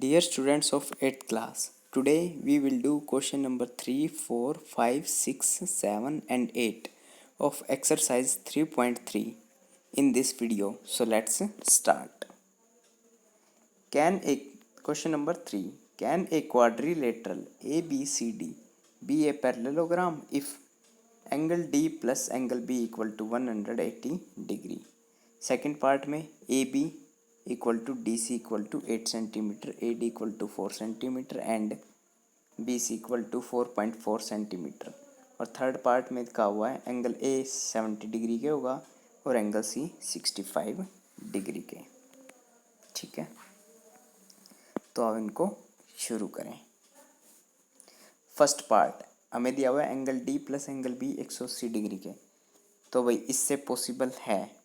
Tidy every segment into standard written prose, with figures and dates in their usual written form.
Dear students of 8th class, today we will do question number 3, 4, 5, 6, 7 and 8 of exercise 3.3 in this video. So let's start. Question number 3, can a quadrilateral ABCD be a parallelogram if angle D plus angle B equal to 180 degree? Second part में AB equal to D C equal to 8 centimetre, A D equal to 4 centimetre and B C equal to 4.4 centimetre. और third part में कहा हुआ है angle A 70 degree के होगा और angle C 65 degree के। ठीक है, तो अब इनको शुरू करें। फर्स्ट पार्ट हमें दिया हुआ है angle D plus angle B 180 degree के, तो भाई इससे पॉसिबल है,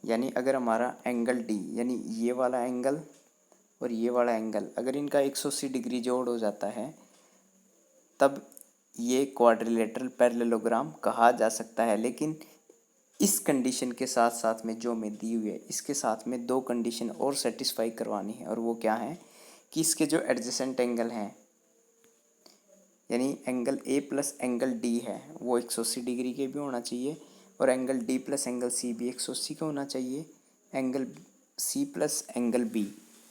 यानी अगर हमारा एंगल डी यानी ये वाला एंगल और ये वाला एंगल अगर इनका 180 डिग्री जोड़ हो जाता है तब ये क्वाड्रिलेटरल पैरेललोग्राम कहा जा सकता है। लेकिन इस कंडीशन के साथ साथ में जो मैं दी हुई है इसके साथ में दो कंडीशन और सेटिस्फाई करवानी है, और वो क्या है कि इसके जो एडजेसेंट एंगल हैं यानी angle A plus angle D है वो 180 डिग्री के भी होना चाहिए, और angle D plus angle C भी 180 का होना चाहिए। Angle C plus angle B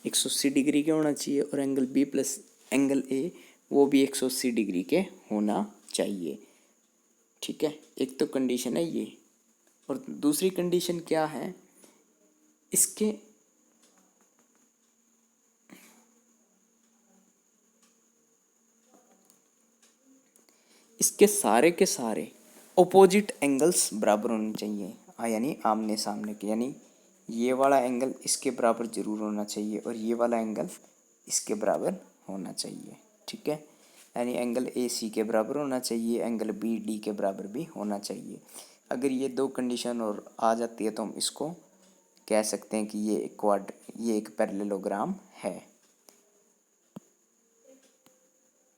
180 degree के होना चाहिए, और angle B plus angle A वो भी 180 डिग्री के होना चाहिए। ठीक है, एक तो कंडीशन है ये, और दूसरी कंडीशन क्या है, इसके सारे के सारे ओपोजिट एंगल्स बराबर होने चाहिए, यानी आमने सामने के, यानी ये वाला एंगल इसके बराबर जरूर होना चाहिए और ये वाला एंगल इसके बराबर होना चाहिए। ठीक है, यानी एंगल ए सी के बराबर होना चाहिए, एंगल बी डी के बराबर भी होना चाहिए। अगर ये दो कंडीशन और आ जाती है तो हम इसको कह सकते हैं कि ये एक पैरेललोग्राम है।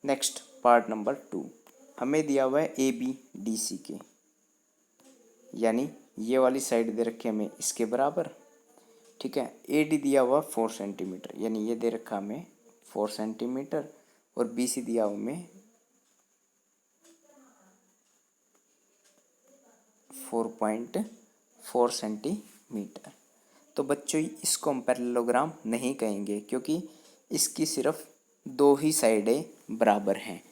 नेक्स्ट पार्ट नंबर 2 हमें दिया हुआ है ए बी डी सी के, यानी ये वाली साइड दे रखी हमें इसके बराबर। ठीक है, ए डी दिया हुआ 4 सेंटीमीटर, यानी ये दे रखा हमें 4 सेंटीमीटर, और बी सी दिया हुआ हमें 4.4 सेंटीमीटर। तो बच्चों इसको हम पैरेललोग्राम नहीं कहेंगे क्योंकि इसकी सिर्फ दो ही साइडें बराबर हैं,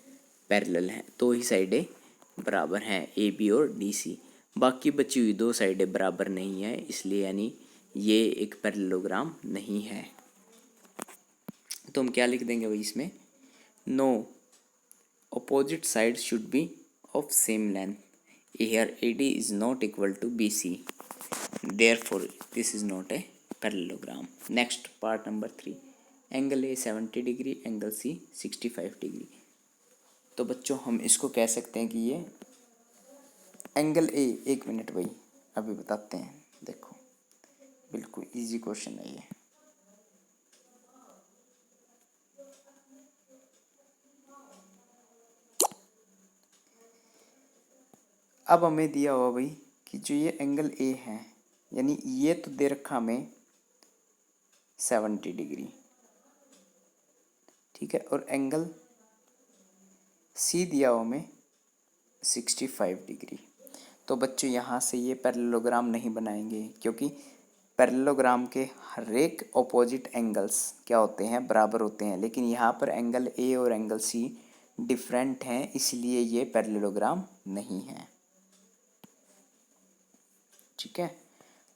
पैरेलल हैं, दो ही साइडें बराबर हैं ए बी और डी सी, बाकी बची हुई दो साइडें बराबर नहीं है, इसलिए यानी ये एक पैरेललोग्राम नहीं है। तो हम क्या लिख देंगे भाई इसमें, no opposite sides should be of same length, here AD is not equal to BC, therefore this is not a parallelogram. Next part number 3 angle A 70 degree angle C 65 degree. तो बच्चों हम इसको कह सकते हैं कि ये एंगल A, एक मिनट भाई अभी बताते हैं, देखो बिल्कुल इजी क्वेश्चन है ये। अब हमें दिया हुआ भाई कि जो ये एंगल ए है यानी ये तो दे रखा हमें 70 डिग्री, ठीक है, और एंगल सी दिया हुआ हमें 65 डिग्री। तो बच्चों यहाँ से ये पैरेललोग्राम नहीं बनाएंगे क्योंकि पैरेललोग्राम के हर एक ऑपोजिट एंगल्स क्या होते हैं, बराबर होते हैं, लेकिन यहाँ पर एंगल ए और एंगल सी डिफरेंट हैं, इसलिए ये पैरेललोग्राम नहीं है। ठीक है,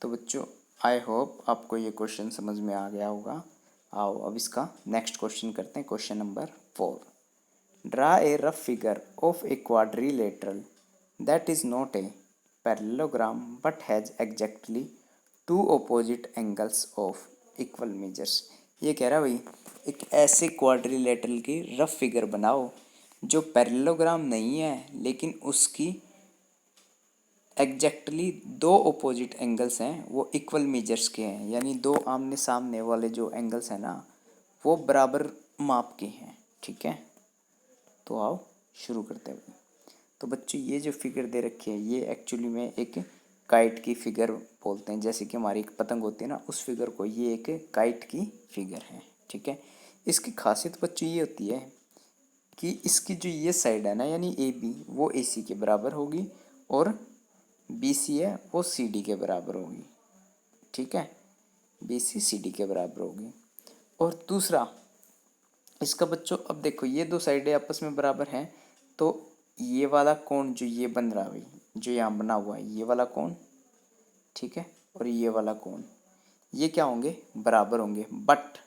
तो बच्चों आई होप आपको ये क्वेश्चन समझ में आ गया होगा। आओ अब इसका नेक्स्ट क्वेश्चन करते हैं। Question number 4 draw a rough figure of a quadrilateral that is not a parallelogram but has exactly two opposite angles of equal measures. ये कह रहा है भाई एक ऐसे क्वाड्रिलेटरल की रफ फिगर बनाओ जो पैरेललोग्राम नहीं है लेकिन उसकी एग्जैक्टली दो ओपोजिट एंगल्स हैं वो इक्वल मेजर्स के हैं, यानी दो आमने सामने वाले जो एंगल्स हैं ना वो बराबर माप के हैं। ठीक है, तो आओ शुरू करते हैं। तो बच्चों ये जो फिगर दे रखी है ये एक्चुअली में एक काइट की फिगर बोलते हैं, जैसे कि हमारी एक पतंग होती है ना उस फिगर को, ये एक काइट की फिगर है। ठीक है, इसकी खासियत बच्चों ये होती है कि इसकी जो ये साइड है ना यानी ए बी वो ए सी के बराबर होगी और बी सी है वो सी डी के बराबर होगी। ठीक है, बी सी सी डी के बराबर होगी। और दूसरा इसका बच्चों, अब देखो ये दो साइडें आपस में बराबर हैं तो ये वाला कोण जो ये बन रहा है, जो यहाँ बना हुआ है ये वाला कोण, ठीक है, और ये वाला कोण, ये क्या होंगे, बराबर होंगे। बट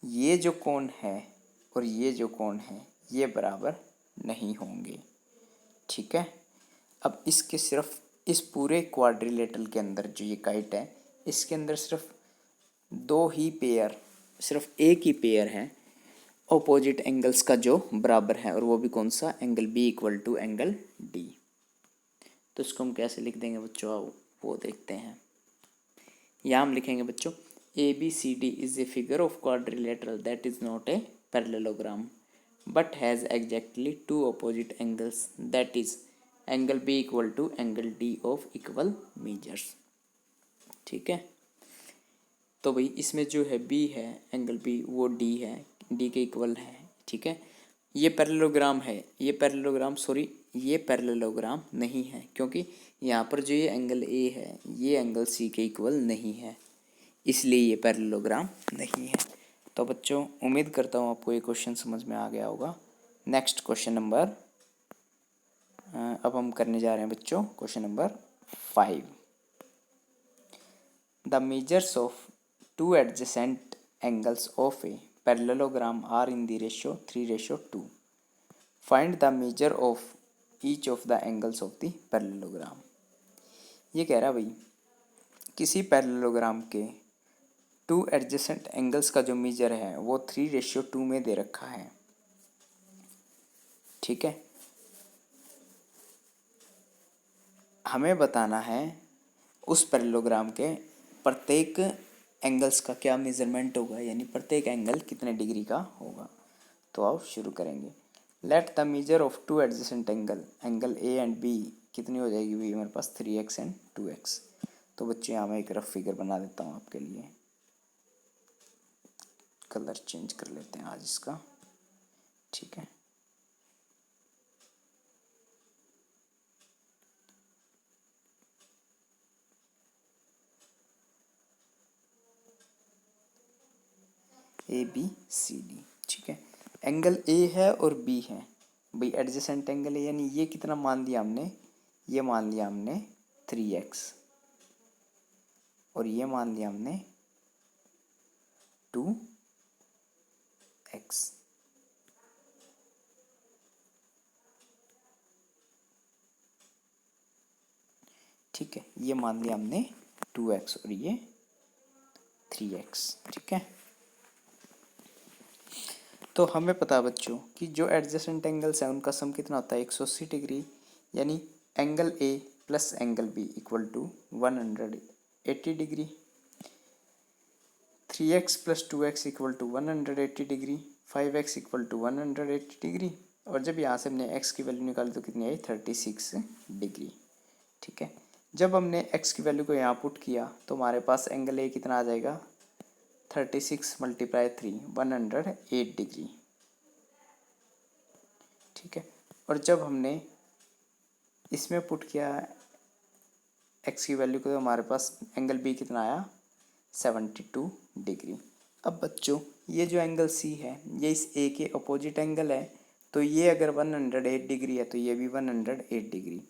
ये जो कोण है और ये जो कोण है ये बराबर नहीं होंगे। ठीक है, अब इसके सिर्फ इस पूरे क्वाड्रिलेटरल के अंदर जो ये काइट है इसके अंदर सिर्फ दो ही पेयर, सिर्फ एक ही पेयर है ऑपोजिट एंगल्स का जो बराबर है, और वो भी कौन सा, angle B equal to angle D. तो इसको हम कैसे लिख देंगे बच्चों, आओ वो देखते हैं। यहाँ हम लिखेंगे बच्चों A B C D is a figure of quadrilateral that is not a parallelogram but has exactly two opposite angles that is angle B equal to angle D of equal measures. ठीक है, तो भाई इसमें जो है B है angle B वो D है, डी के इक्वल है। ठीक है, ये पैरेललोग्राम है, ये पैरेललोग्राम सॉरी ये पैरेललोग्राम नहीं है क्योंकि यहाँ पर जो ये एंगल ए है ये एंगल सी के इक्वल नहीं है, इसलिए ये पैरेललोग्राम नहीं है। तो बच्चों उम्मीद करता हूँ आपको ये क्वेश्चन समझ में आ गया होगा। नेक्स्ट क्वेश्चन नंबर, अब हम करने जा रहे हैं बच्चों question number 5। The measures of two adjacent angles of a parallelogram are in the ratio 3:2. Find the measure of each of the angles of the parallelogram. ये कह रहा भाई किसी पैरेललोग्राम के टू एडजेसेंट एंगल्स का जो मेजर है वो 3:2 में दे रखा है। ठीक है, हमें बताना है उस पैरेललोग्राम के प्रत्येक एंगल्स का क्या मेजरमेंट होगा, यानी प्रत्येक एंगल कितने डिग्री का होगा। तो आओ शुरू करेंगे। Let the measure of two adjacent angle, angle A and B कितनी हो जाएगी भाई हमारे पास 3x एंड 2x। तो बच्चे यहाँ मैं एक रफ फिगर बना देता हूँ आपके लिए, कलर चेंज कर लेते हैं आज इसका। ठीक है, ए बी सी डी। ठीक है, एंगल ए है और बी है भाई, एडजेसेंट एंगल है, यानी ये कितना मान लिया हमने, ये मान लिया हमने 3x और ये मान लिया हमने 2x। ठीक है, ये मान लिया हमने 2x और ये 3x। ठीक है, तो हमें पता है बच्चों कि जो एडजेसेंट एंगल्स हैं उनका सम कितना होता है 180 डिग्री, यानी angle A plus angle B equal to 180 degree, 3x plus 2x equal to 180 degree, 5x equal to 180 degree, और जब यहाँ से हमने x की वैल्यू निकाली तो कितनी आई 36 डिग्री। ठीक है, जब हमने x की वैल्यू को यहाँ पुट किया तो हमारे पास एंगल ए कितना आ जाएगा 36 मल्टीप्लाई 3 108 डिग्री। ठीक है, और जब हमने इसमें पुट किया x की वैल्यू को तो हमारे पास एंगल बी कितना आया 72 डिग्री। अब बच्चों ये जो एंगल सी है ये इस ए के अपोजिट एंगल है, तो ये अगर 108 डिग्री है तो ये भी 108 डिग्री।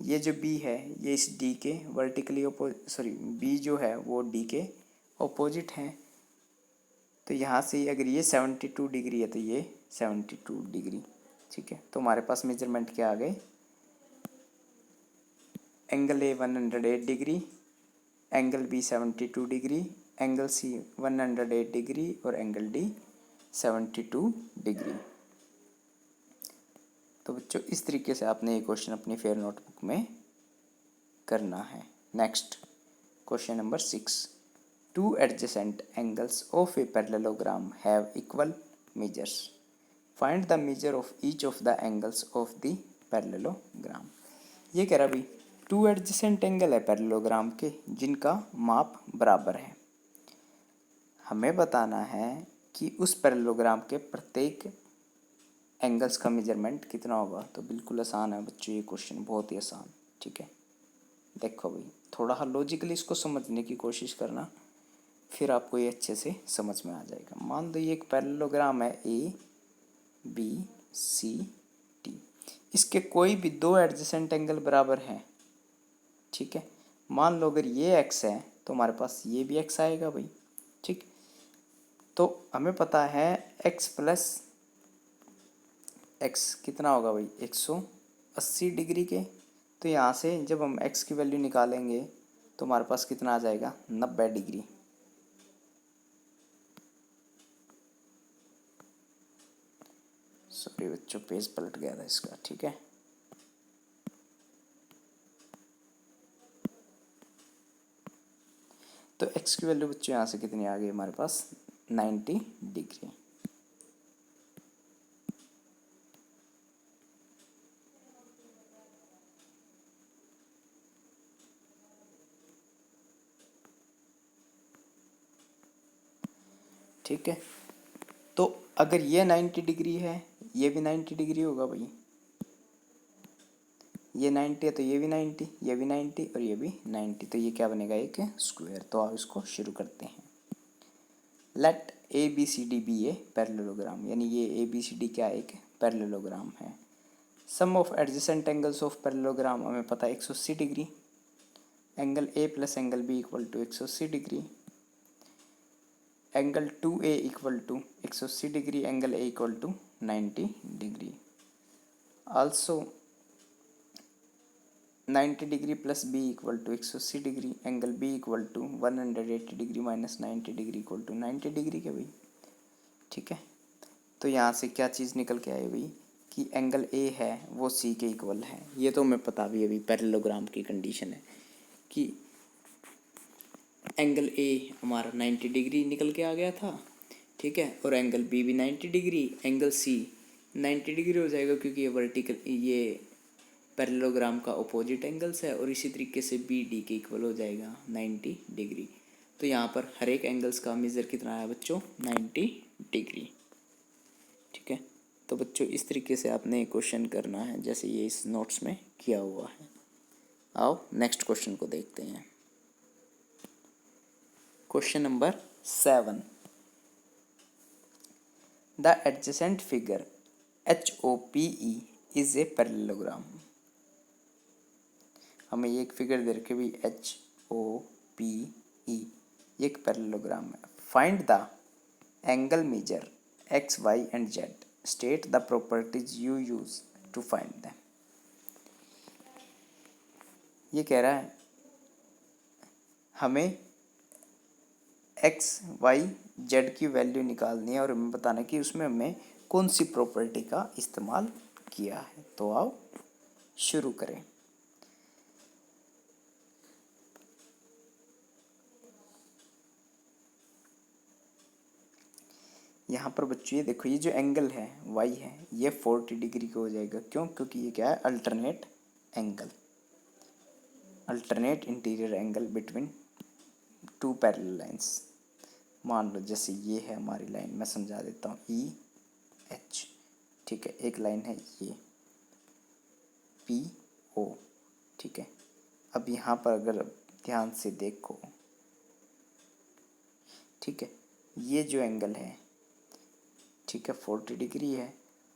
ये जो बी है ये इस डी के वर्टिकली बी जो है वो डी के अपोजिट है, तो यहाँ से अगर ये 72 डिग्री है तो ये 72 डिग्री। ठीक है, तो हमारे पास मेजरमेंट क्या आ गए, angle A 108 degree, angle B 72 degree, angle C 108 degree और एंगल डी 72 डिग्री। तो बच्चों इस तरीके से आपने ये क्वेश्चन अपनी फेयर नोटबुक में करना है। Next question number 6। Two adjacent angles of a parallelogram have equal measures. Find the measure of each of the angles of the parallelogram. ये कह रहा भाई टू एडजेसेंट एंगल है पैरेललोग्राम के जिनका माप बराबर है। हमें बताना है कि उस पैरेललोग्राम के प्रत्येक एंगल्स का मेजरमेंट कितना होगा। तो बिल्कुल आसान है बच्चों ये क्वेश्चन, बहुत ही आसान। ठीक है, देखो भाई थोड़ा लॉजिकली इसको समझने की कोशिश करना, फिर आपको ये अच्छे से समझ में आ जाएगा। मान दो ये एक पैरेललोग्राम है ए बी सी डी, इसके कोई भी दो एडजेसेंट एंगल बराबर हैं। ठीक है, मान लो अगर ये एक्स है तो हमारे पास ये भी एक्स आएगा भाई। ठीक, तो हमें पता है एक्स प्लस एक्स कितना होगा भाई 180 डिग्री के। तो यहाँ से जब हम एक्स की वैल्यू निकालेंगे तो हमारे पास कितना आ जाएगा 90 डिग्री। सॉरी बच्चों, पेज पलट गया था इसका। ठीक है, तो एक्स की वैल्यू बच्चों यहाँ से कितनी आ गई हमारे पास 90 डिग्री। ठीक है, तो अगर ये 90 डिग्री है, ये भी 90 डिग्री होगा भाई। ये 90 है तो ये भी 90, ये भी 90 और ये भी 90, तो ये क्या बनेगा एक स्क्वायर। तो आप इसको शुरू करते हैं। Let A B C D be a parallelogram, यानी ये ए बी सी डी क्या एक पैरेललोग्राम है। Sum of adjacent angles of parallelogram हमें पता है 180 degree. Angle A plus angle B equal to 180 degree. Angle 2A equal to 180 degree, angle A equal to 90 degree. Also 90 degree plus B equal to 180 degree, angle B equal to 180 degree minus 90 degree equal to 90 degree के भाई। ठीक है, तो यहाँ से क्या चीज़ निकल के आई भाई कि एंगल ए है वो सी के इक्वल है। ये तो हमें पता भी अभी पैरेललोग्राम की कंडीशन है कि एंगल ए हमारा 90 डिग्री निकल के आ गया था। ठीक है, और एंगल बी भी 90 डिग्री, एंगल सी 90 डिग्री हो जाएगा क्योंकि ये वर्टिकल, ये पैरेललोग्राम का अपोजिट एंगल्स है। और इसी तरीके से बी डी के इक्वल हो जाएगा 90 डिग्री। तो यहाँ पर हर एक एंगल्स का मेज़र कितना है बच्चों 90 डिग्री। ठीक है, तो बच्चों इस तरीके से आपने क्वेश्चन करना है जैसे ये इस नोट्स में किया हुआ है। आओ नेक्स्ट क्वेश्चन को देखते हैं। Question number 7, the adjacent figure HOPE is a parallelogram. हमें ये एक फिगर दे रखी हुई HOPE, ये एक पैरेललोग्राम है। Find the angle measure X, Y and Z, state the properties you use to find them. ये कह रहा है हमें X, Y, Z की वैल्यू निकालनी है और हमें बताना है कि उसमें हमें कौन सी प्रॉपर्टी का इस्तेमाल किया है। तो आओ शुरू करें। यहाँ पर बच्चों ये देखो, ये जो एंगल है Y है ये 40 डिग्री का हो जाएगा। क्यों? क्योंकि ये क्या है alternate angle, alternate interior angle between two parallel lines. मान लो जैसे ये है हमारी लाइन, मैं समझा देता हूँ EH। ठीक है, एक लाइन है ये PO। ठीक है, अब यहाँ पर अगर ध्यान से देखो, ठीक है, ये जो एंगल है, ठीक है 40 डिग्री है,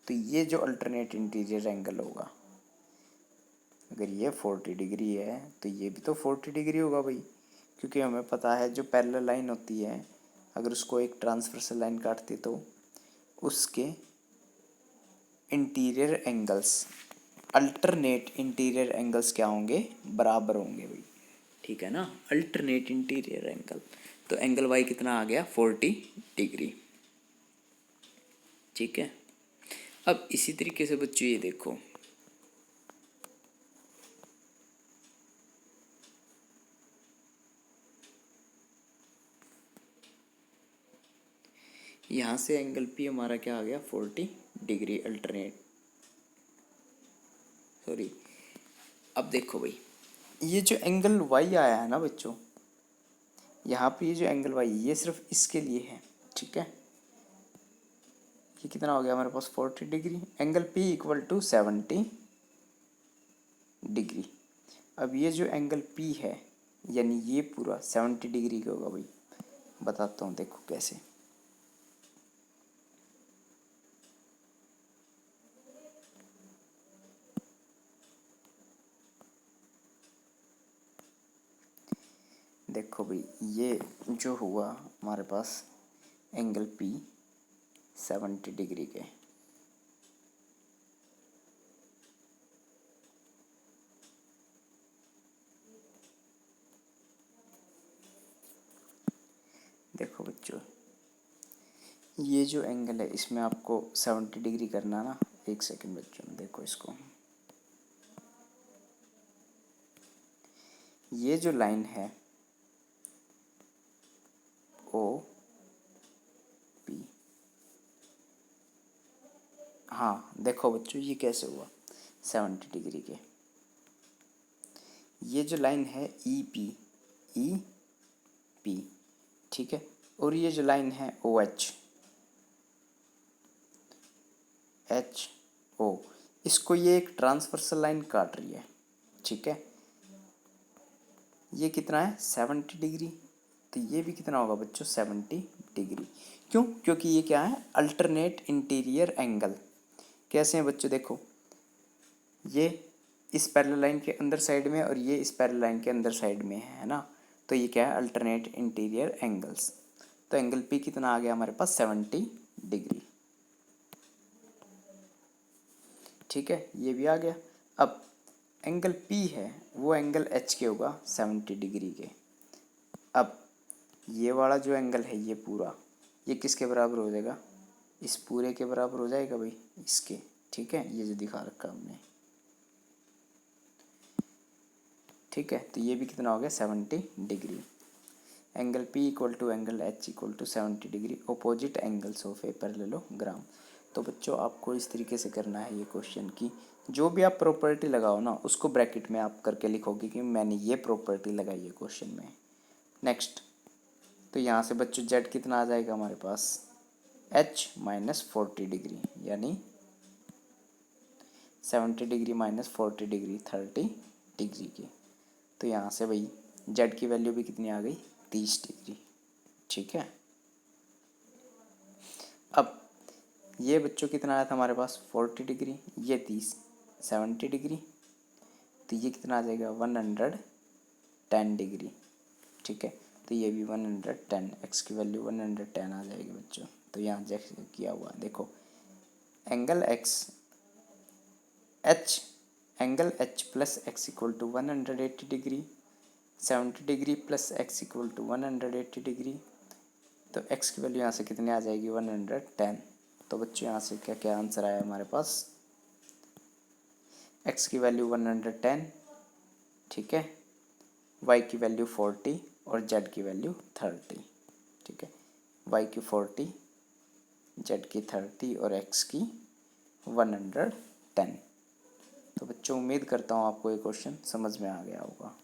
तो ये जो अल्टरनेट इंटीरियर एंगल होगा, अगर ये 40 डिग्री है तो ये भी तो 40 डिग्री होगा भाई। क्योंकि हमें पता है जो पैरेलल लाइन होती है अगर उसको एक ट्रांसवर्सल लाइन काटती तो उसके interior angles, alternate interior angles क्या होंगे, बराबर होंगे भाई। ठीक है ना, अल्टरनेट इंटीरियर एंगल। तो एंगल वाई कितना आ गया 40 डिग्री। ठीक है, अब इसी तरीके से बच्चों ये देखो, यहाँ से एंगल पी हमारा क्या आ गया 40 डिग्री अल्टरनेट, सॉरी। अब देखो भाई ये जो एंगल वाई आया है ना बच्चों, यहाँ पे ये जो एंगल वाई ये सिर्फ इसके लिए है। ठीक है, ये कितना हो गया हमारे पास 40 degree. Angle P equal to 70 degree. अब ये जो एंगल पी है यानी ये पूरा 70 डिग्री का होगा भाई। बताता हूँ देखो कैसे। देखो भाई ये जो हुआ हमारे पास एंगल पी 70 डिग्री के। देखो बच्चों ये जो एंगल है इसमें आपको 70 डिग्री करना ना। एक सेकंड बच्चों देखो इसको। ये जो लाइन है ओ पी, हाँ देखो बच्चों ये कैसे हुआ 70 डिग्री के। ये जो लाइन है ई पी ठीक है, और ये जो लाइन है ओ एच ओ, इसको ये एक ट्रांसवर्सल लाइन काट रही है। ठीक है, ये कितना है 70 डिग्री, तो ये भी कितना होगा बच्चों 70 डिग्री। क्यों? क्योंकि ये क्या है अल्टरनेट इंटीरियर एंगल। कैसे हैं बच्चों देखो, ये इस पैरेलल लाइन के अंदर साइड में और ये इस पैरेलल लाइन के अंदर साइड में है ना, तो ये क्या है अल्टरनेट इंटीरियर एंगल्स। तो एंगल पी कितना आ गया हमारे पास 70 डिग्री। ठीक है, ये भी आ गया। अब एंगल पी है वो एंगल एच के होगा 70 डिग्री के। अब ये वाला जो एंगल है ये पूरा, ये किसके बराबर हो जाएगा, इस पूरे के बराबर हो जाएगा भाई इसके। ठीक है, ये जो दिखा रखा हमने। ठीक है, तो ये भी कितना हो गया 70 degree. Angle P equal to angle H equal to 70 degree opposite angles of a parallelogram. तो बच्चों आपको इस तरीके से करना है ये क्वेश्चन की जो भी आप प्रॉपर्टी लगाओ ना उसको ब्रैकेट में आप करके लिखोगे कि मैंने ये प्रॉपर्टी लगाई है क्वेश्चन में। नेक्स्ट, तो यहाँ से बच्चों जेड कितना आ जाएगा हमारे पास एच माइनस 40 डिग्री, यानी 70 डिग्री माइनस 40 डिग्री 30 डिग्री की। तो यहाँ से भाई जेड की वैल्यू भी कितनी आ गई 30 डिग्री। ठीक है, अब ये बच्चों कितना आया था हमारे पास 40 डिग्री, ये 30 70 डिग्री, तो ये कितना आ जाएगा 110 डिग्री। ठीक है, तो ये भी 110, एक्स की वैल्यू 110 आ जाएगी बच्चों। तो यहाँ जैसे किया हुआ देखो angle X H, angle H plus X equal to 180 degree, 70 degree plus X equal to 180 degree. तो एक्स की वैल्यू यहाँ से कितनी आ जाएगी 110। तो बच्चों यहाँ से क्या क्या आंसर आया हमारे पास, एक्स की वैल्यू 110, ठीक है, वाई की वैल्यू 40 और जेड की वैल्यू 30। ठीक है, वाई की 40, जेड की 30 और एक्स की 110। तो बच्चों उम्मीद करता हूँ आपको ये क्वेश्चन समझ में आ गया होगा।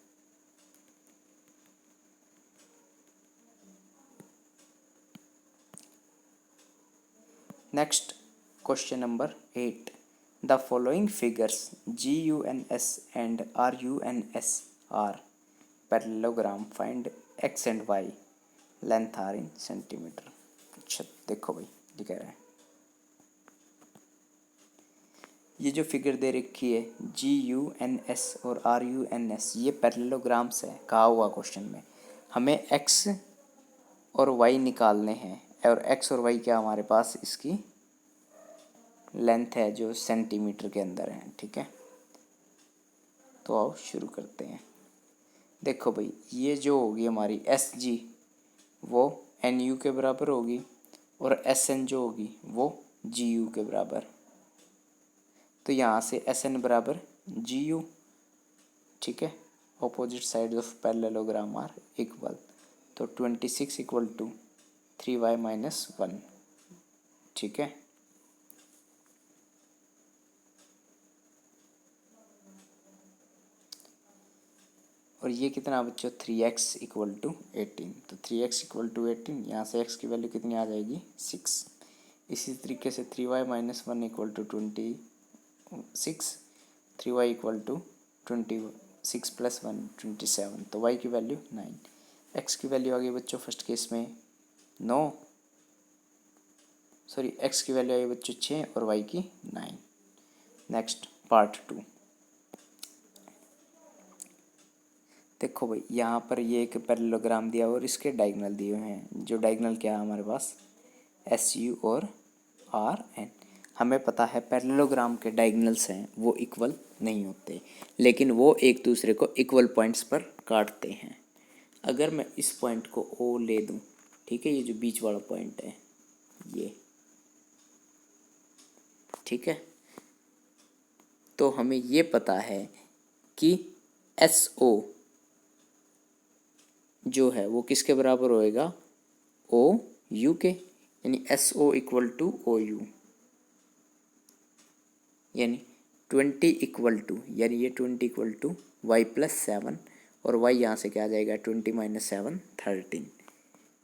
Next question number 8, the following figures GUNS and RUNS are parallelogram, find X and Y, length are in centimetre. अच्छा देखो भाई ये कह रहा है ये जो फिगर दे रखी है GUNS और RUNS ये पैरेललोग्राम्स है। कहा हुआ क्वेश्चन में हमें एक्स और वाई निकालने हैं और एक्स और वाई क्या हमारे पास इसकी लेंथ है जो सेंटीमीटर के अंदर है। ठीक है, तो आओ शुरू करते हैं। देखो भाई ये जो होगी हमारी SG वो NU के बराबर होगी और SN जो होगी वो GU के बराबर। तो यहाँ से SN बराबर GU। ठीक है, opposite side of parallelogram are equal. तो 26 इक्वल टू 3y माइनस 1। ठीक है, और ये कितना बच्चों 3x इक्वल टू 18। तो 3x इक्वल टू 18, यहाँ से x की वैल्यू कितनी आ जाएगी 6। इसी तरीके से 3y minus 1 equal to 26, 3y equal to 26 plus 1 27, तो y की वैल्यू 9, x की वैल्यू आ गई बच्चों फर्स्ट केस में 9, सॉरी x की वैल्यू आई बच्चों 6 और y की 9। Next part 2। देखो भाई यहाँ पर ये एक पैरेललोग्राम दिया और इसके डायगोनल दिए हुए हैं। जो डायगोनल क्या है हमारे पास SU और RN। हमें पता है पैरेललोग्राम के डायगोनल्स हैं वो इक्वल नहीं होते, लेकिन वो एक दूसरे को इक्वल पॉइंट्स पर काटते हैं। अगर मैं इस पॉइंट को O ले दूँ, ठीक है, ये जो बीच वाला पॉइंट है ये, ठीक है, तो हमें ये पता है कि SO जो है वो किसके बराबर होएगा OU के, यानी SO इक्वल टू OU, यानी 20 इक्वल टू, यानी ये 20 इक्वल टू y प्लस 7 और y यहाँ से क्या आ जाएगा 20 माइनस 7 13,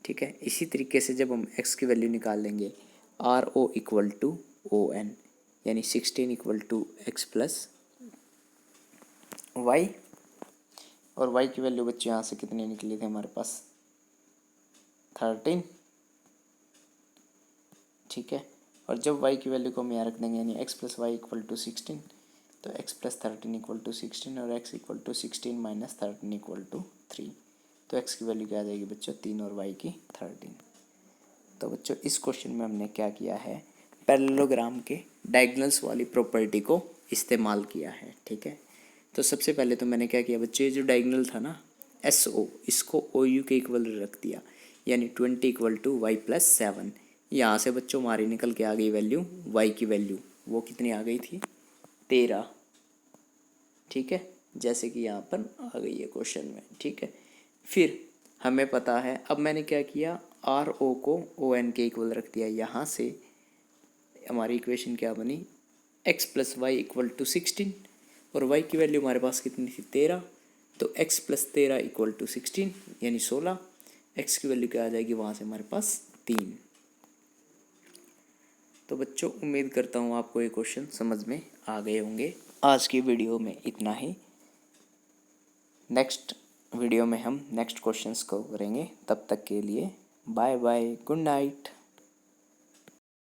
ठीक है। इसी तरीके से जब हम x की वैल्यू निकाल लेंगे RO इक्वल टू ON, यानी 16 equal to x plus y, और y की वैल्यू बच्चे यहाँ से कितने निकले थे हमारे पास 13, ठीक है। और जब y की वैल्यू को हम यहाँ रख देंगे यानी x plus Y equal to 16, तो x प्लस 13 इक्वल टू 16 और x equal to 16 minus 13 equal to 3, तो x की वैल्यू क्या आ जाएगी बच्चों 3 और y की 13। तो बच्चों इस क्वेश्चन में हमने क्या किया है, पैरेललोग्राम के डायगोनल्स वाली प्रॉपर्टी को इस्तेमाल किया है, ठीक है। तो सबसे पहले तो मैंने क्या किया बच्चे, जो डायगोनल था ना SO, इसको OU के इक्वल रख दिया, यानी 20 इक्वल टू वाई प्लस 7। यहाँ से बच्चों हमारी निकल के आ गई वैल्यू, y की वैल्यू वो कितनी आ गई थी 13, ठीक है, जैसे कि यहाँ पर आ गई है क्वेश्चन में, ठीक है। फिर हमें पता है, अब मैंने क्या किया RO को ON के इक्वल रख दिया, यहाँ से हमारी इक्वेशन क्या बनी x plus Y equal to 16 और y की वैल्यू हमारे पास कितनी थी 13, तो x प्लस 13 इक्वल टू 16 यानी 16, x की वैल्यू क्या आ जाएगी वहाँ से हमारे पास 3। तो बच्चों उम्मीद करता हूँ आपको ये क्वेश्चन समझ में आ गए होंगे। आज की वीडियो में इतना ही, नेक्स्ट वीडियो में हम नेक्स्ट क्वेश्चंस को करेंगे। तब तक के लिए बाय बाय, गुड नाइट।